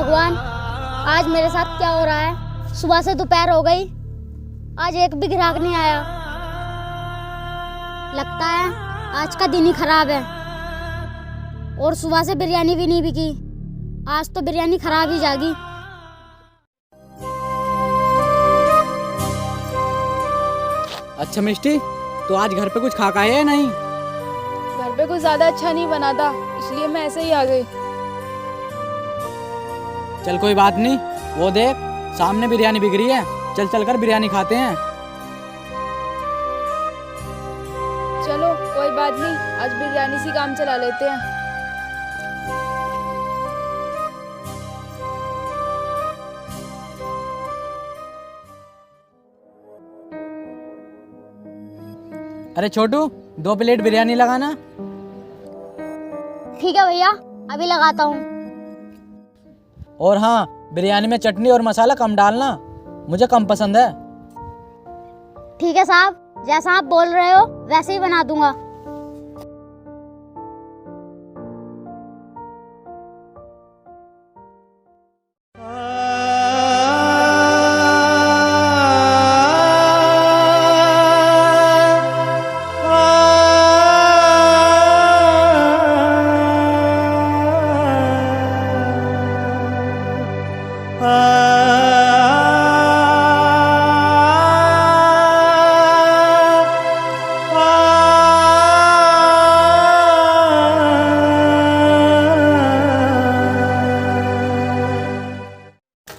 भगवान, आज मेरे साथ क्या हो रहा है। सुबह से दोपहर हो गई, आज एक भी ग्राहक नहीं आया। लगता है आज का दिन ही खराब है। और सुबह से बिरयानी भी नहीं बिकी, आज तो बिरयानी खराब ही जाएगी। अच्छा मिष्टी, तो आज घर पे कुछ खा का है या नहीं? घर पे कुछ ज्यादा अच्छा नहीं बना था, इसलिए मैं ऐसे ही आ गई। चल कोई बात नहीं, वो देख सामने बिरयानी बिक रही है, चल चल कर बिरयानी खाते हैं। चलो कोई बात नहीं, आज बिरयानी से काम चला लेते हैं। अरे छोटू, 2 प्लेट बिरयानी लगाना। ठीक है भैया, अभी लगाता हूँ। और हाँ, बिरयानी में चटनी और मसाला कम डालना, मुझे कम पसंद है। ठीक है साहब, जैसा आप बोल रहे हो वैसे ही बना दूंगा।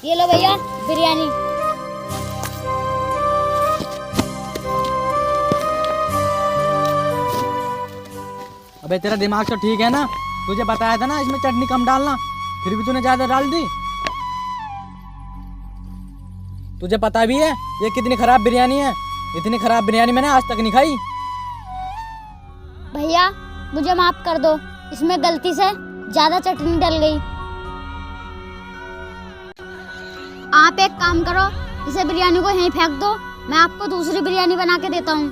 ये लो भैया बिरयानी। अबे तेरा दिमाग तो ठीक है ना? तुझे बताया था ना इसमें चटनी कम डालना, फिर भी तूने ज्यादा डाल दी। तुझे पता भी है ये कितनी खराब बिरयानी है? इतनी खराब बिरयानी मैंने आज तक नहीं खाई। भैया मुझे माफ कर दो, इसमें गलती से ज्यादा चटनी डल गई। आप एक काम करो, इसे बिरयानी को यहीं फेंक दो, मैं आपको दूसरी बिरयानी बना के देता हूँ।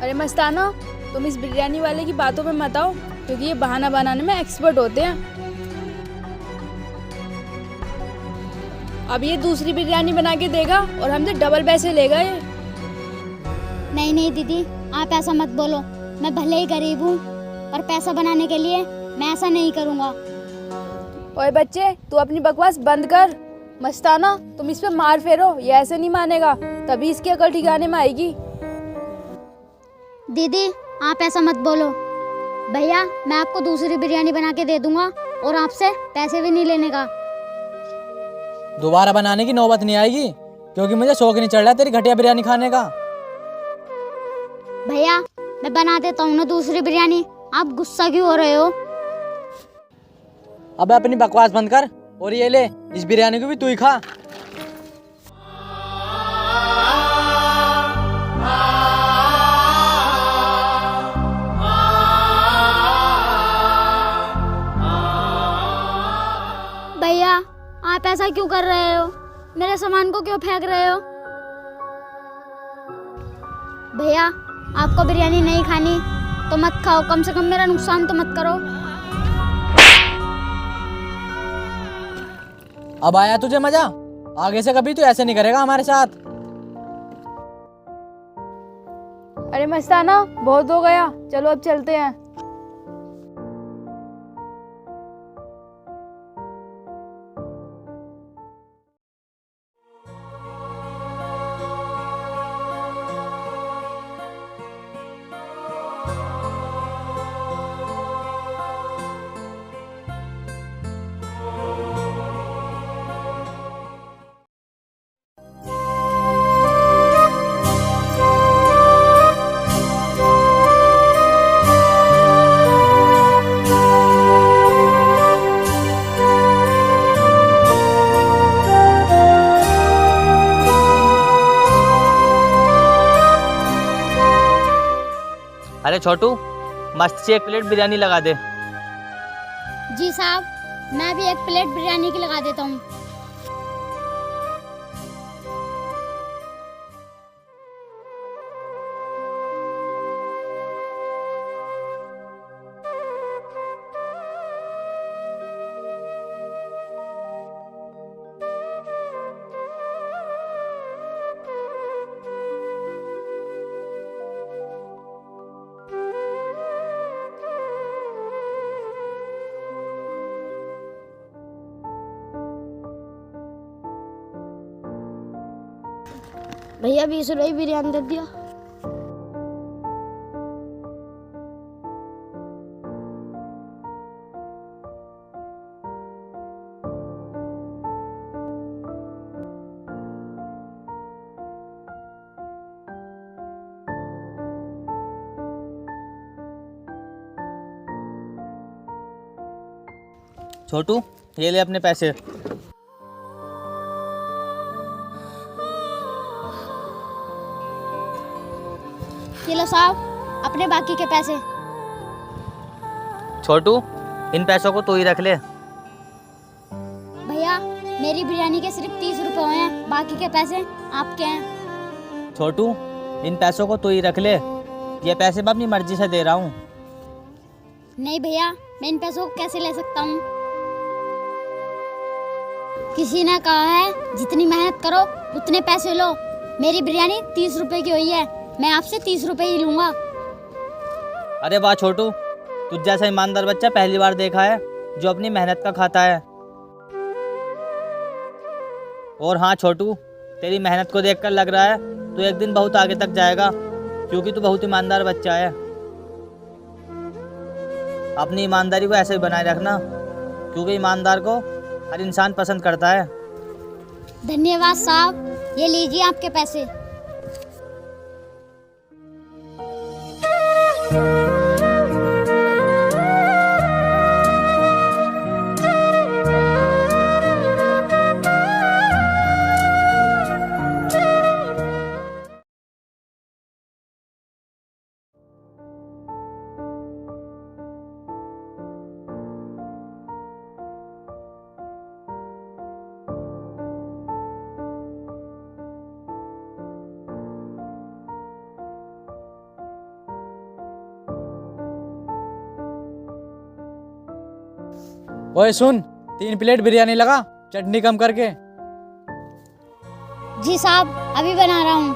अरे मस्ताना, तुम इस बिरयानी वाले की बातों में मत आओ, क्योंकि ये बहाना बनाने में एक्सपर्ट होते हैं। अब ये दूसरी बिरयानी बना के देगा और हमसे डबल पैसे लेगा ये। नहीं नहीं दीदी, आप ऐसा मत बोलो। मैं भले ही गरीब हूँ, पर पैसा बनाने के लिए मैं ऐसा नहीं करूँगा। ओए बच्चे, तू अपनी बकवास बंद कर। मस्ताना, तुम इस पे मार फेरो, ये ऐसे नहीं मानेगा, तभी इसकी अकल ठिकाने में आएगी। दीदी आप ऐसा मत बोलो। भैया मैं आपको दूसरी बिरयानी बना के दे दूंगा और आपसे पैसे भी नहीं लेने का। दोबारा बनाने की नौबत नहीं आएगी, क्योंकि मुझे शौक नहीं चढ़ रहा तेरी घटिया बिरयानी खाने का। भैया मैं बना देता हूँ ना दूसरी बिरयानी, आप गुस्सा क्यों हो रहे हो? अब अपनी बकवास बंद कर और ये ले, इस बिरयानी को भी तू ही खा। भैया आप ऐसा क्यों कर रहे हो? मेरे सामान को क्यों फेंक रहे हो? भैया आपको बिरयानी नहीं खानी तो मत खाओ, कम से कम मेरा नुकसान तो मत करो। अब आया तुझे मजा? आगे से कभी तू ऐसे नहीं करेगा हमारे साथ। अरे मस्ताना, बहुत हो गया, चलो अब चलते हैं। अरे छोटू, मस्त सी 1 प्लेट बिरयानी लगा दे। जी साहब, मैं भी 1 प्लेट बिरयानी की लगा देता हूँ। भैया 20 रुपये बिरयानी दे दिया। छोटू, ये ले अपने पैसे। ये लो साहब अपने बाकी के पैसे। छोटू, इन पैसों को तू ही रख ले। भैया मेरी बिरयानी के सिर्फ 30 रुपए हुए हैं, बाकी के पैसे आपके हैं। छोटू, इन पैसों को तू ही रख ले। ये पैसे मैं अपनी मर्जी से दे रहा हूँ। नहीं भैया, मैं इन पैसों को कैसे ले सकता हूँ? किसी ने कहा है जितनी मेहनत करो उतने पैसे लो। मेरी बिरयानी 30 रुपए की हुई है, मैं आपसे 30 रुपए ही लूँगा। अरे वाह छोटू, तुझ जैसा ईमानदार बच्चा पहली बार देखा है जो अपनी मेहनत का खाता है। और हाँ छोटू, तेरी मेहनत को देखकर लग रहा है तू एक दिन बहुत आगे तक जाएगा, क्योंकि तू बहुत ईमानदार बच्चा है। अपनी ईमानदारी को ऐसे ही बनाए रखना, क्योंकि ईमानदार को हर इंसान पसंद करता है। धन्यवाद साहब, ये लीजिए आपके पैसे। ओए सुन, 3 प्लेट बिरयानी लगा, चटनी कम करके। जी साहब, अभी बना रहा हूँ।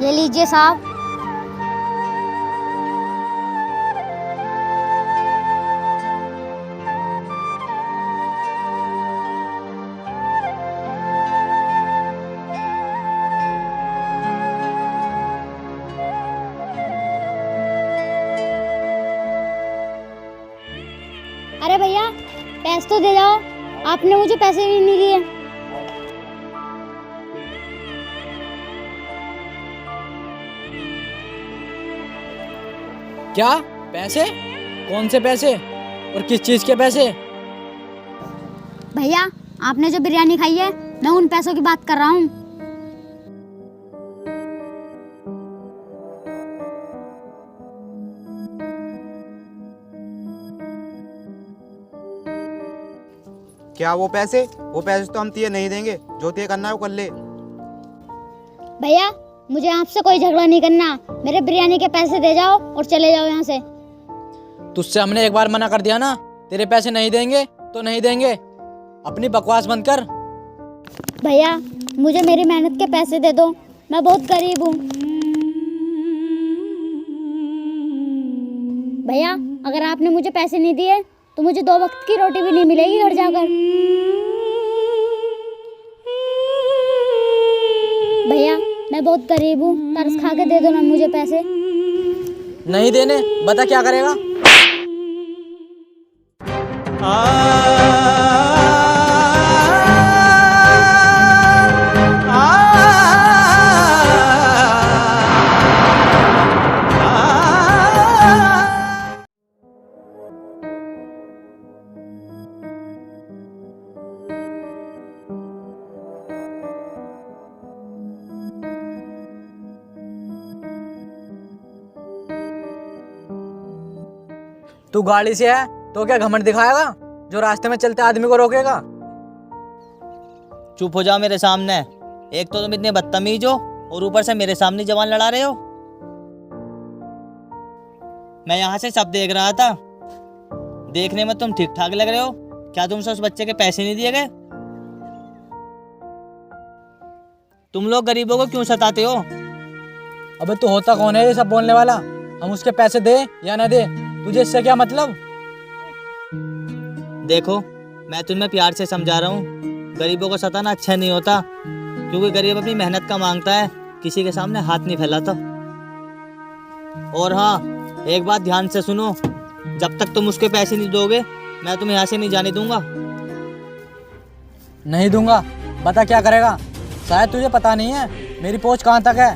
ये लीजिए साहब। अरे भैया पैसे तो दे जाओ, आपने मुझे पैसे भी नहीं दिए। क्या पैसे? कौन से पैसे और किस चीज़ के पैसे? भैया आपने जो बिरयानी खाई है, मैं उन पैसों की बात कर रहा हूँ। क्या वो पैसे तो हम तिये नहीं देंगे। जो तिये करना है वो कर ले। भैया मुझे आपसे कोई झगड़ा नहीं करना, मेरे बिरयानी के पैसे दे जाओ और चले जाओ यहाँ से। तुझसे हमने एक बार मना कर दिया ना, तेरे पैसे नहीं देंगे तो नहीं देंगे। अपनी बकवास बंद कर। भैया मुझे मेरी मेहनत के पैसे दे दो, मैं बहुत गरीब हूँ। भैया अगर आपने मुझे पैसे नहीं दिए तो मुझे 2 वक्त की रोटी भी नहीं मिलेगी घर जाकर। भैया मैं बहुत गरीब हूँ, तरस खा के दे दो ना मुझे पैसे। नहीं देने, बता क्या करेगा? तू गाड़ी से है तो क्या घमंड दिखाएगा जो रास्ते में चलते आदमी को रोकेगा? चुप हो जाओ मेरे सामने। एक तो तुम इतने बदतमीज हो और ऊपर से मेरे सामने जवान लड़ा रहे हो। मैं यहाँ से सब देख रहा था। देखने में तुम ठीक ठाक लग रहे हो। क्या तुमसे उस बच्चे के पैसे नहीं दिए गए? तुम लोग गरीबों को क्यों सताते हो? अबे तू होता कौन है ये सब बोलने वाला? हम उसके पैसे दे या ना दे, तुझे इससे क्या मतलब? देखो, मैं तुम्हें प्यार से समझा रहा हूँ। गरीबों को सताना अच्छा नहीं होता, क्योंकि गरीब अपनी मेहनत का मांगता है, किसी के सामने हाथ नहीं फैलाता। और हाँ, एक बात ध्यान से सुनो, जब तक तुम उसके पैसे नहीं दोगे मैं तुम्हें यहाँ से नहीं जाने दूंगा। नहीं दूंगा? बता क्या करेगा? शायद तुझे पता नहीं है मेरी पहुंच कहाँ तक है।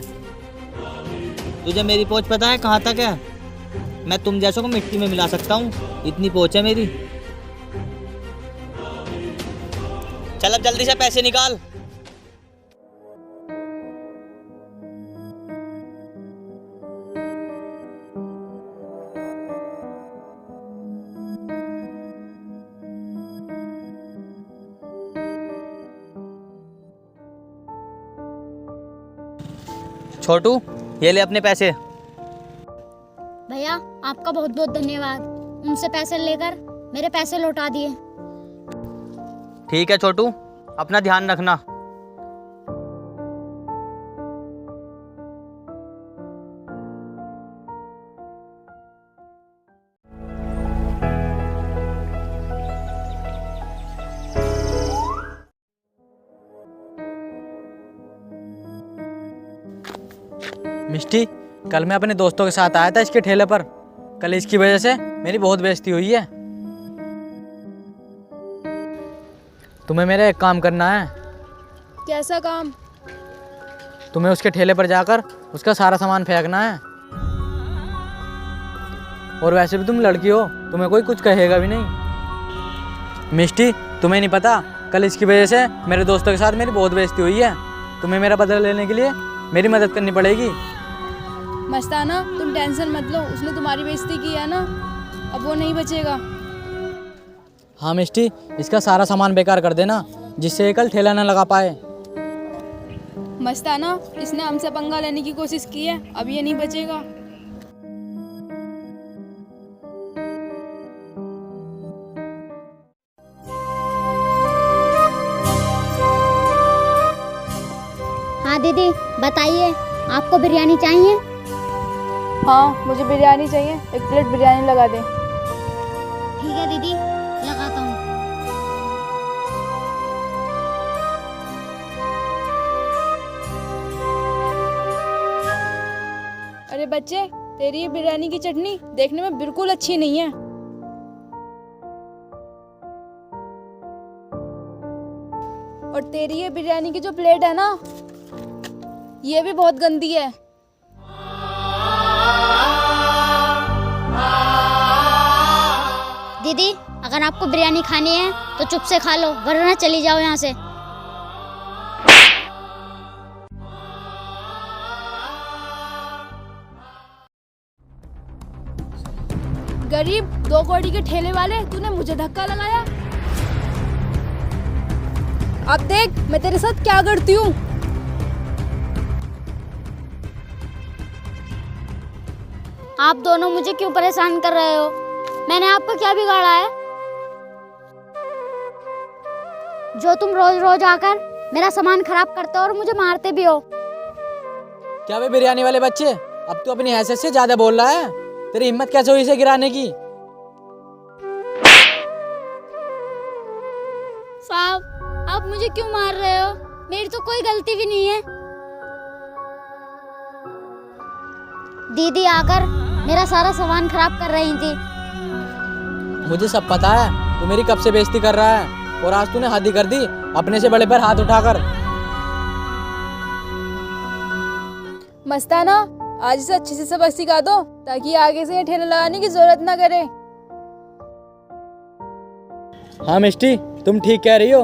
तुझे मेरी पहुँच पता है कहाँ तक है? मैं तुम जैसों को मिट्टी में मिला सकता हूँ, इतनी पहुँच है मेरी। चल अब जल्दी से पैसे निकाल। छोटू, ये ले अपने पैसे। भैया आपका बहुत बहुत धन्यवाद, उनसे पैसे लेकर मेरे पैसे लौटा दिए। ठीक है छोटू, अपना ध्यान रखना। मिष्टी, कल मैं अपने दोस्तों के साथ आया था इसके ठेले पर। कल इसकी वजह से मेरी बहुत बेइज्जती हुई है। तुम्हें मेरा एक काम करना है। कैसा काम? तुम्हें उसके ठेले पर जाकर उसका सारा सामान फेंकना है। और वैसे भी तुम लड़की हो, तुम्हें कोई कुछ कहेगा भी नहीं। मिष्टी, तुम्हें नहीं पता, कल इसकी वजह से मेरे दोस्तों के साथ मेरी बहुत बेइज्जती हुई है। तुम्हें मेरा बदला लेने के लिए मेरी मदद करनी पड़ेगी। मस्ताना, तुम टेंशन मत लो, उसने तुम्हारी बेइज्जती की है ना, अब वो नहीं बचेगा। हाँ मिष्टी, इसका सारा सामान बेकार कर देना, जिससे ये कल ठेला न लगा पाए। मस्ताना, इसने हमसे पंगा लेने की कोशिश की है, अब ये नहीं बचेगा। हाँ दीदी बताइए, आपको बिरयानी चाहिए? हाँ, मुझे बिरयानी चाहिए, एक प्लेट बिरयानी लगा दे। ठीक है दीदी, लगाता हूँ। अरे बच्चे, तेरी ये बिरयानी की चटनी देखने में बिल्कुल अच्छी नहीं है। और तेरी ये बिरयानी की जो प्लेट है ना, ये भी बहुत गंदी है। दीदी अगर आपको बिरयानी खानी है तो चुप से खा लो, वरना चली जाओ यहाँ से। गरीब दो कौड़ी के ठेले वाले, तूने मुझे धक्का लगाया। अब देख मैं तेरे साथ क्या करती हूँ। आप दोनों मुझे क्यों परेशान कर रहे हो? मैंने आपका क्या बिगाड़ा है जो तुम रोज रोज आकर मेरा सामान खराब करते हो और मुझे मारते भी हो? क्या वे बिरयानी वाले बच्चे, अब तू अपनी हैसियत से ज्यादा बोल रहा है। तेरी हिम्मत कैसे हुई इसे गिराने की? साहब आप मुझे क्यों मार रहे हो? मेरी तो कोई गलती भी नहीं है। दीदी आकर मेरा सारा सामान खराब कर रही थी। मुझे सब पता है, तू मेरी कब से बेइज्जती कर रहा है, और आज तूने हद ही कर दी अपने से बड़े पर हाथ उठाकर। मस्ताना, आज से अच्छे से सबक सिखा दो, ताकि आगे से ये ठेला लगाने की जरूरत ना करे। हाँ मिष्टी, तुम ठीक कह रही हो।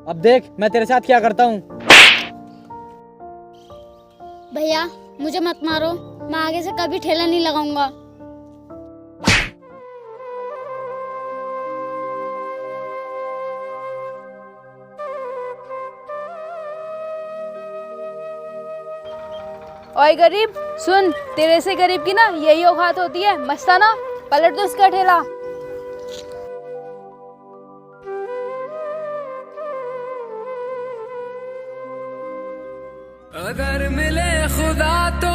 अब देख मैं तेरे साथ क्या करता हूँ। भैया मुझे मत मारो, मैं आगे से कभी ठेला नहीं लगाऊंगा। ओए गरीब सुन, तेरे से गरीब की ना यही औकात होती है। मस्ताना पलट दो इसका ठेला। अगर मिले खुदा तो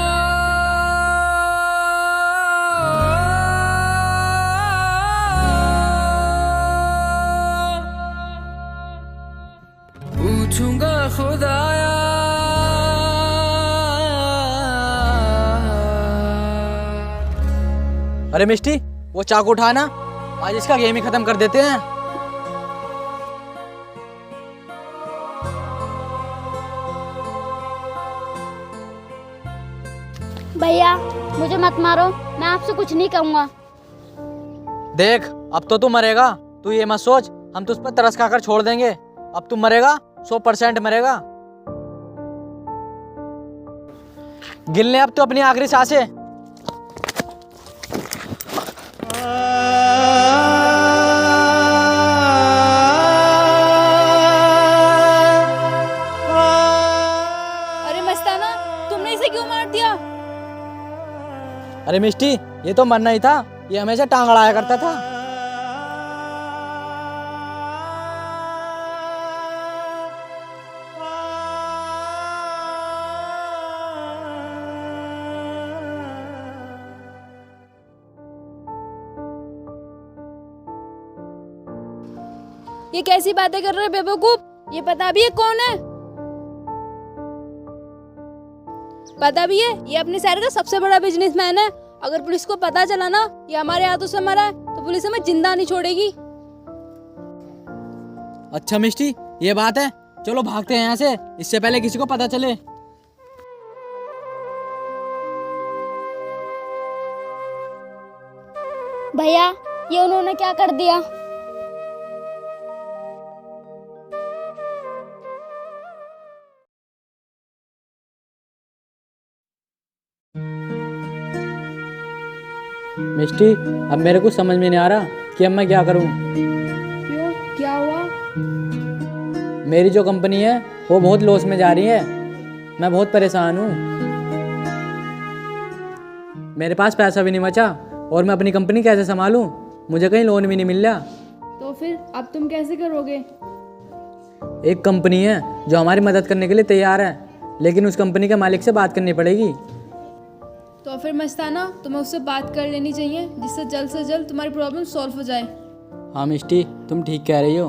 पूछूंगा खुदाया अरे मिष्टी, वो चाकू उठाना, आज इसका गेम ही खत्म कर देते हैं। भैया मुझे मत मारो, मैं आपसे कुछ नहीं कहूँगा। देख, अब तो तू मरेगा, तू ये मत सोच हम तुझ पर तरस खाकर छोड़ देंगे। अब तू मरेगा, 100% मरेगा। गिन ले अब तो अपनी आखिरी सांसें। अरे मस्ताना, तुमने इसे क्यों मार दिया? अरे मिष्टी, ये तो मरना ही था, ये हमेशा टांग अड़ाया करता था। ये कैसी बातें कर रहे हो बेवकूफ? ये पता भी है कौन है? पता भी है ये अपने शहर का सबसे बड़ा बिजनेसमैन है। अगर पुलिस को पता चला ना ये हमारे हाथों से मरा है तो पुलिस हमें जिंदा नहीं छोड़ेगी। अच्छा मिष्टी, ये बात है, चलो भागते हैं यहाँ से, इससे पहले किसी को पता चले। भैया ये उन्होंने क्या कर दिया? मिष्टी, अब मेरे को समझ में नहीं आ रहा कि अब मैं क्या करूं। क्यों, क्या हुआ? मेरी जो कंपनी है वो बहुत लॉस में जा रही है, मैं बहुत परेशान हूँ। मेरे पास पैसा भी नहीं बचा और मैं अपनी कंपनी कैसे संभालूं? मुझे कहीं लोन भी नहीं मिल रहा। तो फिर अब तुम कैसे करोगे? एक कंपनी है जो हमारी मदद करने के लिए तैयार है, लेकिन उस कंपनी के मालिक से बात करनी पड़ेगी। तो फिर मस्ताना, तुम्हें उससे बात कर लेनी चाहिए जिससे जल्द से जल्द तुम्हारी प्रॉब्लम सॉल्व हो जाए। हाँ मिष्टी, तुम ठीक कह रही हो।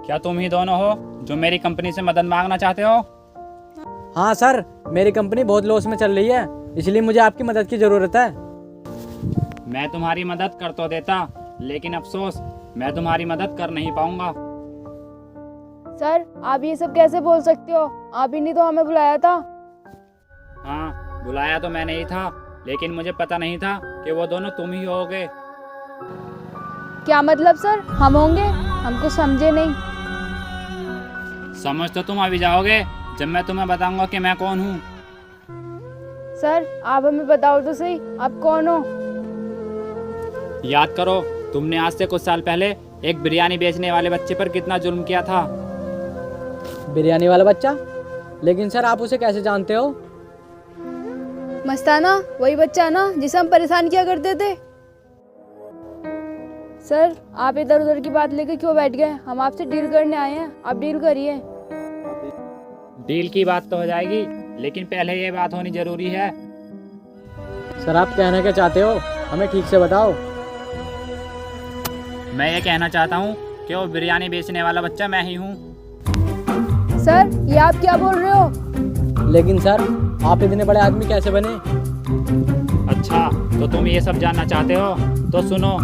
क्या तुम ही दोनों हो जो मेरी कंपनी से मदद मांगना चाहते हो? हाँ सर, मेरी कंपनी बहुत लॉस में चल रही है, इसलिए मुझे आपकी मदद की ज़रूरत है। मैं तुम्हारी मदद कर तो देता, लेकिन अफसोस मैं तुम्हारी मदद कर नहीं पाऊंगा। सर आप ये सब कैसे बोल सकते हो? आप ही ने तो हमें बुलाया था। हाँ, बुलाया तो मैंने ही था, लेकिन मुझे पता नहीं था कि वो दोनों तुम ही होगे। क्या मतलब सर, हम होंगे? हमको समझे नहीं। समझ तो तुम अभी जाओगे जब मैं तुम्हें बताऊंगा कि मैं कौन हूँ। सर आप हमें बताओ तो सही, आप कौन हो? याद करो, तुमने आज से कुछ साल पहले एक बिरयानी बेचने वाले बच्चे पर कितना जुल्म किया था। बिरयानी वाला बच्चा? लेकिन सर आप उसे कैसे जानते हो? मस्ताना वही बच्चा ना जिसे हम परेशान किया करते थे। सर आप इधर उधर की बात लेकर क्यों बैठ गए? हम आपसे डील करने आए हैं, आप डील करिए। डील की बात तो हो जाएगी, लेकिन पहले ये बात होनी जरूरी है। सर आप कहना क्या चाहते हो, हमें ठीक से बताओ। मैं ये कहना चाहता हूँ कि वो बिरयानी बेचने वाला बच्चा मैं ही हूँ। सर ये आप क्या बोल रहे हो? लेकिन सर आप इतने बड़े आदमी कैसे बने? अच्छा, तो तुम ये सब जानना चाहते हो तो सुनो।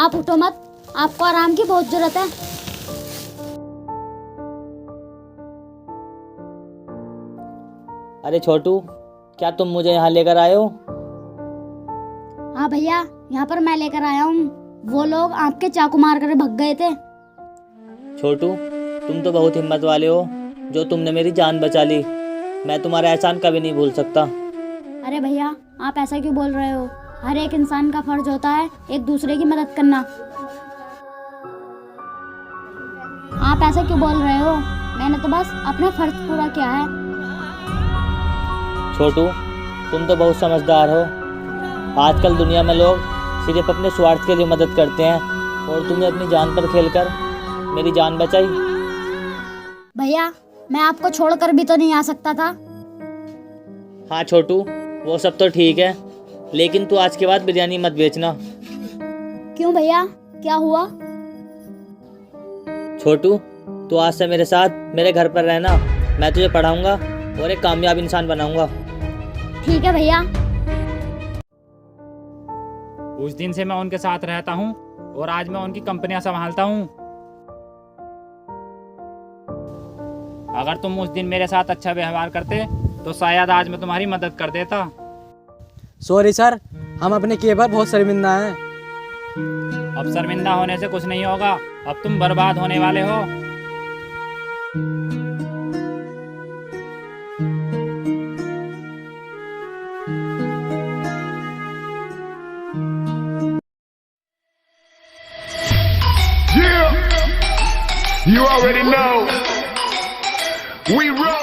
आप उठो मत, आपको आराम की बहुत जरूरत है। अरे छोटू, क्या तुम मुझे यहाँ लेकर आए हो? हाँ भैया, यहाँ पर मैं लेकर आया हूँ। वो लोग आपके चाकू मार कर भग गए थे। छोटू, तुम तो बहुत हिम्मत वाले हो, जो तुमने मेरी जान बचा ली। मैं तुम्हारा एहसान कभी नहीं भूल सकता। अरे भैया, आप ऐसा क्यों बोल रहे हो? हर एक इंसान का फर्ज होता है एक दूसरे की मदद करना। आप ऐसा क्यों बोल रहे हो? मैंने तो बस अपना फर्ज पूरा किया है। छोटू, तुम तो बहुत समझदार हो। आजकल दुनिया में लोग सिर्फ अपने स्वार्थ के लिए मदद करते हैं, और तुमने अपनी जान पर खेलकर मेरी जान बचाई। भैया, मैं आपको छोड़कर भी तो नहीं आ सकता था। हाँ छोटू, वो सब तो ठीक है, लेकिन तू आज के बाद बिरयानी मत बेचना। क्यों भैया, क्या हुआ? छोटू, तू आज से मेरे साथ मेरे घर पर रहना। मैं तुझे पढ़ाऊंगा और एक कामयाब इंसान बनाऊंगा। ठीक है भैया। उस दिन से मैं उनके साथ रहता हूँ और आज मैं उनकी कंपनियां संभालता हूँ। अगर तुम उस दिन मेरे साथ अच्छा व्यवहार करते तो शायद आज मैं तुम्हारी मदद कर देता। सॉरी सर, हम अपने किए पर बहुत शर्मिंदा हैं। अब शर्मिंदा होने से कुछ नहीं होगा, अब तुम बर्बाद होने वाले हो। You already know. We roll.